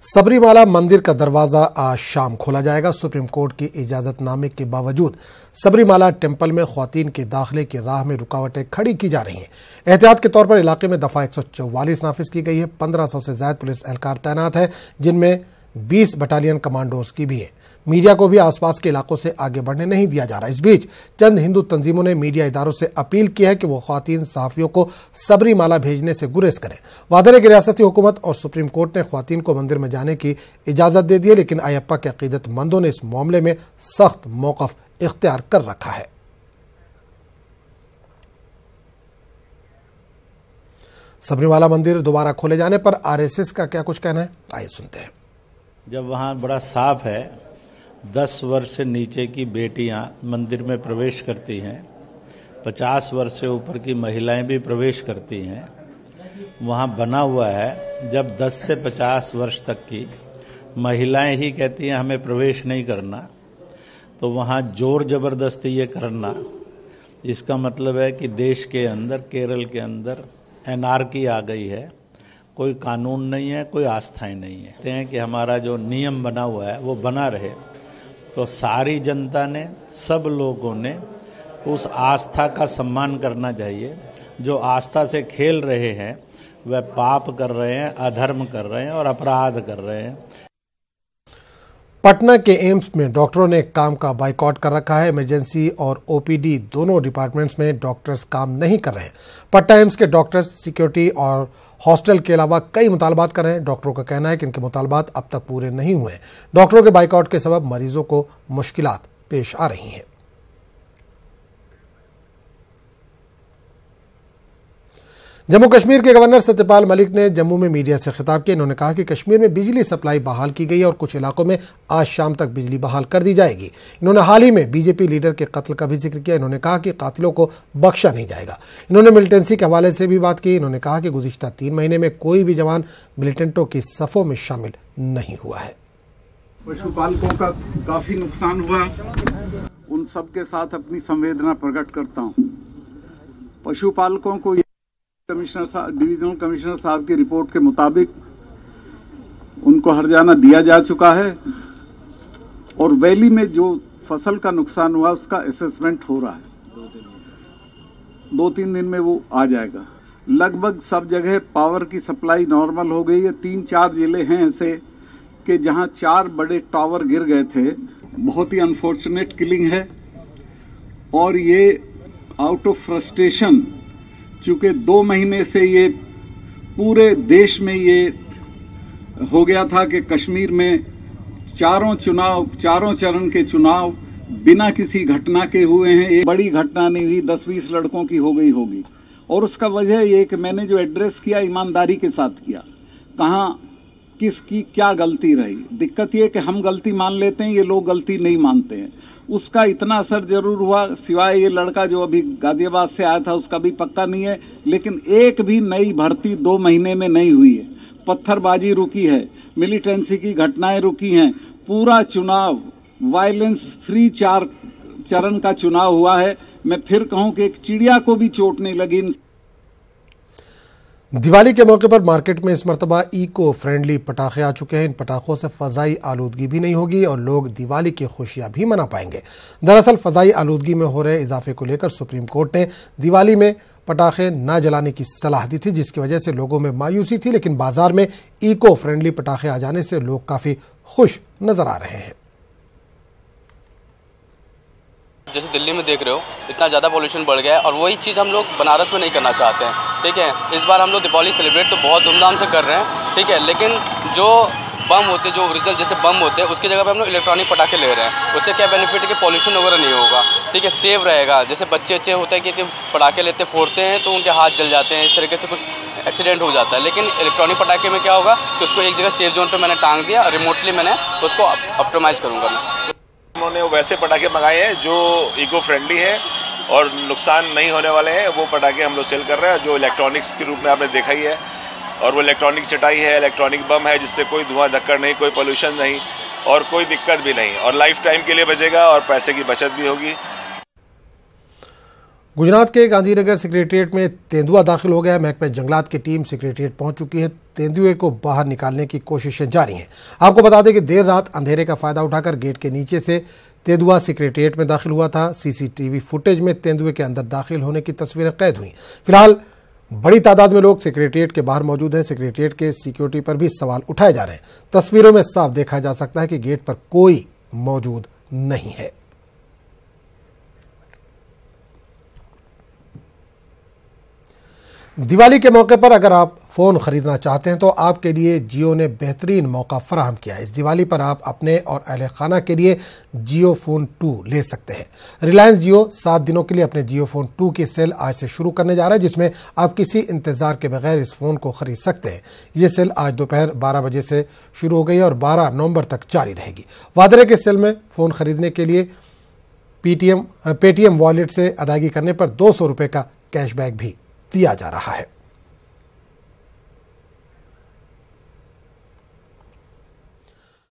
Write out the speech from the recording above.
सबरीमाला मंदिर का दरवाजा आज शाम खोला जाएगा। सुप्रीम कोर्ट की इजाजतनामे के बावजूद सबरीमाला टेंपल में ख्वातीन के दाखिले की राह में रुकावटें खड़ी की जा रही हैं। एहतियात के तौर पर इलाके में दफा 144 नाफिज की गई है। 1500 से ज्यादा पुलिस एहलकार तैनात है, जिनमें 20 बटालियन कमांडोज की भी है। मीडिया को भी आसपास के इलाकों से आगे बढ़ने नहीं दिया जा रहा। इस बीच चंद हिंदू तंजीमों ने मीडिया इदारों से अपील की है कि वो ख्वातीन सहाफियों को सबरीमाला भेजने से गुरेज करें। वादे की रियासती हुकूमत और सुप्रीम कोर्ट ने ख्वातीन को मंदिर में जाने की इजाजत दे दी है, लेकिन अयप्पा के अकीदतमंदों ने इस मामले में सख्त मौक़िफ़ इख्तियार कर रखा है। सबरीमाला मंदिर दोबारा खोले जाने पर आरएसएस का क्या कुछ कहना है, आइए सुनते हैं। जब वहाँ बड़ा साफ है, 10 वर्ष से नीचे की बेटियां मंदिर में प्रवेश करती हैं, 50 वर्ष से ऊपर की महिलाएं भी प्रवेश करती हैं। वहाँ बना हुआ है, जब 10 से 50 वर्ष तक की महिलाएं ही कहती हैं हमें प्रवेश नहीं करना, तो वहाँ जोर जबरदस्ती ये करना, इसका मतलब है कि देश के अंदर, केरल के अंदर एनार्की आ गई है। कोई कानून नहीं है, कोई आस्थाएं नहीं है। कहते हैं कि हमारा जो नियम बना हुआ है वो बना रहे, तो सारी जनता ने, सब लोगों ने उस आस्था का सम्मान करना चाहिए। जो आस्था से खेल रहे हैं वह पाप कर रहे हैं, अधर्म कर रहे हैं और अपराध कर रहे हैं। पटना के एम्स में डॉक्टरों ने काम का बाइकआउट कर रखा है। इमरजेंसी और ओपीडी दोनों डिपार्टमेंट्स में डॉक्टर्स काम नहीं कर रहे हैं। पटना एम्स के डॉक्टर्स सिक्योरिटी और हॉस्टल के अलावा कई मुतालबात कर रहे हैं। डॉक्टरों का कहना है कि इनके मुतालबात अब तक पूरे नहीं हुए हैं। डॉक्टरों के बाइकआउट के सबब मरीजों को मुश्किलात पेश आ रही हैं। जम्मू कश्मीर के गवर्नर सत्यपाल मलिक ने जम्मू में मीडिया से खिताब किया। इन्होंने कहा कि कश्मीर में बिजली सप्लाई बहाल की गई है और कुछ इलाकों में आज शाम तक बिजली बहाल कर दी जाएगी। इन्होंने हाल ही में बीजेपी लीडर के कत्ल का भी जिक्र किया। इन्होंने कहा कि कातिलों को बख्शा नहीं जाएगा। इन्होंने मिलिटेंसी के हवाले से भी बात की। इन्होंने कहा कि गुज़िश्ता 3 महीने में कोई भी जवान मिलिटेंटों की सफ़ों में शामिल नहीं हुआ है। पशुपालकों का काफी नुकसान हुआ, उन सबके साथ अपनी संवेदना प्रकट करता हूँ। पशुपालकों को डिविजनल कमिश्नर साहब की रिपोर्ट के मुताबिक उनको हर्जाना दिया जा चुका है और वैली में जो फसल का नुकसान हुआ उसका असेसमेंट हो रहा है। 2-3 दिन में वो आ जाएगा। लगभग सब जगह पावर की सप्लाई नॉर्मल हो गई है। 3-4 जिले हैं ऐसे कि जहां 4 बड़े टावर गिर गए थे। बहुत ही अनफॉर्चुनेट किलिंग है और ये आउट ऑफ फ्रस्ट्रेशन, चूंकि 2 महीने से ये पूरे देश में ये हो गया था कि कश्मीर में चारों चरण के चुनाव बिना किसी घटना के हुए हैं। एक बड़ी घटना नहीं हुई, 10-20 लड़कों की हो गई होगी। और उसका वजह ये कि मैंने जो एड्रेस किया ईमानदारी के साथ किया। कहाँ किसकी क्या गलती रही। दिक्कत ये कि हम गलती मान लेते हैं, ये लोग गलती नहीं मानते हैं। उसका इतना असर जरूर हुआ, सिवाय ये लड़का जो अभी गाजियाबाद से आया था उसका भी पक्का नहीं है, लेकिन एक भी नई भर्ती 2 महीने में नहीं हुई है। पत्थरबाजी रुकी है, मिलिटेंसी की घटनाएं रुकी हैं। पूरा चुनाव वायलेंस फ्री 4 चरण का चुनाव हुआ है। मैं फिर कहूं कि एक चिड़िया को भी चोट नहीं लगी। दिवाली के मौके पर मार्केट में इस मरतबा इको फ्रेंडली पटाखे आ चुके हैं। इन पटाखों से फजाई आलूदगी भी नहीं होगी और लोग दिवाली की खुशियां भी मना पाएंगे। दरअसल फजाई आलूदगी में हो रहे इजाफे को लेकर सुप्रीम कोर्ट ने दिवाली में पटाखे न जलाने की सलाह दी थी, जिसकी वजह से लोगों में मायूसी थी। लेकिन बाजार में इको फ्रेंडली पटाखे आ जाने से लोग काफी खुश नजर आ रहे हैं। जैसे दिल्ली में देख रहे हो, इतना ज़्यादा पोल्यूशन बढ़ गया है और वही चीज़ हम लोग बनारस में नहीं करना चाहते हैं। ठीक है, इस बार हम लोग दीपावली सेलिब्रेट तो बहुत धूमधाम से कर रहे हैं, ठीक है, लेकिन जो बम होते हैं, जो ओरिजिनल जैसे बम होते हैं, उसकी जगह पे हम लोग इलेक्ट्रॉनिक पटाखे ले रहे हैं। उससे क्या बेनिफिट है कि पॉल्यूशन वगैरह नहीं होगा, ठीक है, सेफ रहेगा। जैसे बच्चे होते हैं कि पटाखे लेते फोड़ते हैं तो उनके हाथ जल जाते हैं, इस तरीके से कुछ एक्सीडेंट हो जाता है। लेकिन इलेक्ट्रॉनिक पटाखे में क्या होगा कि उसको एक जगह सेफ जोन पर मैंने टांग दिया, रिमोटली मैंने उसको ऑप्टिमाइज़ करूँगा मैं। उन्होंने वैसे पटाखे मंगाए हैं जो इको फ्रेंडली हैं और नुकसान नहीं होने वाले हैं। वो पटाखे हम लोग सेल कर रहे हैं जो इलेक्ट्रॉनिक्स के रूप में आपने देखा ही है। और वो इलेक्ट्रॉनिक चटाई है, इलेक्ट्रॉनिक बम है, जिससे कोई धुआं धक्कर नहीं, कोई पोल्यूशन नहीं और कोई दिक्कत भी नहीं, और लाइफ टाइम के लिए बचेगा और पैसे की बचत भी होगी। गुजरात के गांधीनगर सेक्रेटेरिएट में तेंदुआ दाखिल हो गया है। महकमे जंगलात की टीम सेक्रेटेरिएट पहुंच चुकी है। तेंदुए को बाहर निकालने की कोशिशें जारी हैं। आपको बता दें कि देर रात अंधेरे का फायदा उठाकर गेट के नीचे से तेंदुआ सेक्रेटेरिएट में दाखिल हुआ था। सीसीटीवी फुटेज में तेंदुए के अंदर दाखिल होने की तस्वीरें कैद हुई। फिलहाल बड़ी तादाद में लोग सेक्रेटेरिएट के बाहर मौजूद हैं। सेक्रेटेरिएट के सिक्योरिटी पर भी सवाल उठाए जा रहे हैं। तस्वीरों में साफ देखा जा सकता है कि गेट पर कोई मौजूद नहीं है। दिवाली के मौके पर अगर आप फोन खरीदना चाहते हैं तो आपके लिए जियो ने बेहतरीन मौका फराहम किया। इस दिवाली पर आप अपने और अहले खाना के लिए जियो फोन 2 ले सकते हैं। रिलायंस जियो 7 दिनों के लिए अपने जियो फोन 2 की सेल आज से शुरू करने जा रहा है, जिसमें आप किसी इंतजार के बगैर इस फोन को खरीद सकते हैं। ये सेल आज दोपहर 12 बजे से शुरू हो गई है और 12 नवंबर तक जारी रहेगी। वादरे के सेल में फोन खरीदने के लिए पेटीएम वॉलेट से अदायगी करने पर 200 रुपए का कैशबैक भी दिया जा रहा है।